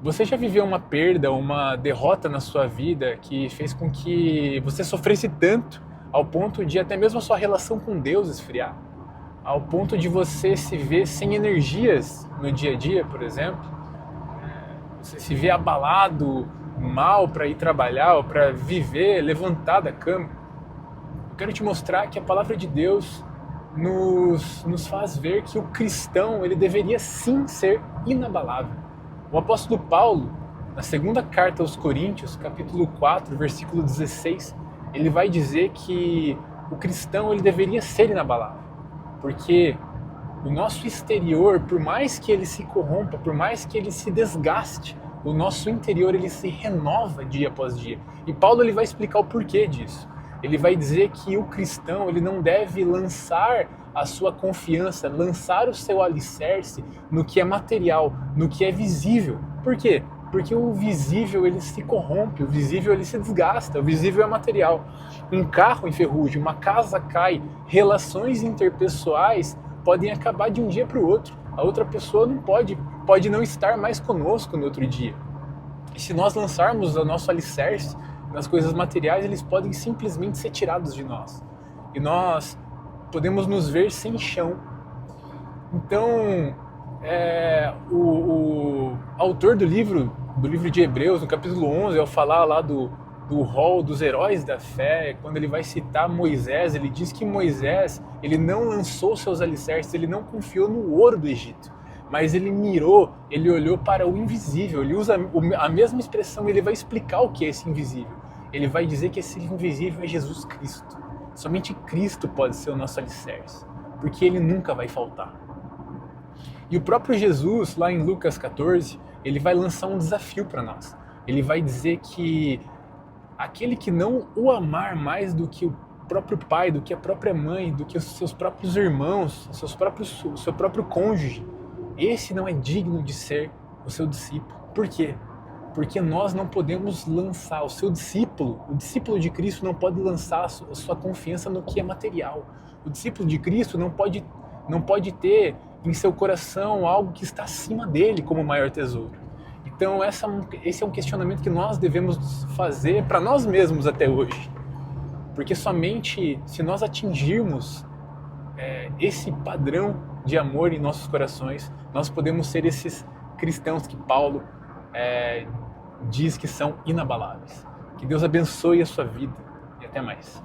Você já viveu uma perda, uma derrota na sua vida que fez com que você sofresse tanto ao ponto de até mesmo a sua relação com Deus esfriar? Ao ponto de você se ver sem energias no dia a dia, por exemplo? Você se vê abalado, mal para ir trabalhar ou para viver, levantar da cama? Eu quero te mostrar que a palavra de Deus nos faz ver que o cristão ele deveria sim ser inabalável. O apóstolo Paulo, na segunda carta aos Coríntios, capítulo 4, versículo 16, ele vai dizer que o cristão ele deveria ser inabalável, porque o nosso exterior, por mais que ele se corrompa, por mais que ele se desgaste, o nosso interior ele se renova dia após dia. E Paulo ele vai explicar o porquê disso. Ele vai dizer que o cristão ele não deve lançar a sua confiança, lançar o seu alicerce no que é material, no que é visível. Por quê? Porque o visível ele se corrompe, o visível ele se desgasta, o visível é material. Um carro enferruja, uma casa cai, relações interpessoais podem acabar de um dia para o outro. A outra pessoa não pode não estar mais conosco no outro dia. E se nós lançarmos o nosso alicerce nas coisas materiais, eles podem simplesmente ser tirados de nós. E nós podemos nos ver sem chão. Então, o autor do livro de Hebreus, no capítulo 11, ao falar lá do rol dos heróis da fé, quando ele vai citar Moisés, ele diz que Moisés ele não lançou seus alicerces, ele não confiou no ouro do Egito, mas ele mirou, ele olhou para o invisível, ele usa a mesma expressão, ele vai explicar o que é esse invisível. Ele vai dizer que esse invisível é Jesus Cristo. Somente Cristo pode ser o nosso alicerce, porque ele nunca vai faltar. E o próprio Jesus, lá em Lucas 14, ele vai lançar um desafio para nós. Ele vai dizer que aquele que não o amar mais do que o próprio pai, do que a própria mãe, do que os seus próprios irmãos, o seu próprio cônjuge, esse não é digno de ser o seu discípulo. Por quê? Porque nós não podemos lançar o discípulo de Cristo não pode lançar a sua confiança no que é material. O discípulo de Cristo não pode ter em seu coração algo que está acima dele como o maior tesouro. Então esse é um questionamento que nós devemos fazer para nós mesmos até hoje. Porque somente se nós atingirmos esse padrão de amor em nossos corações, nós podemos ser esses cristãos que Paulo diz que são inabaláveis. Que Deus abençoe a sua vida e até mais.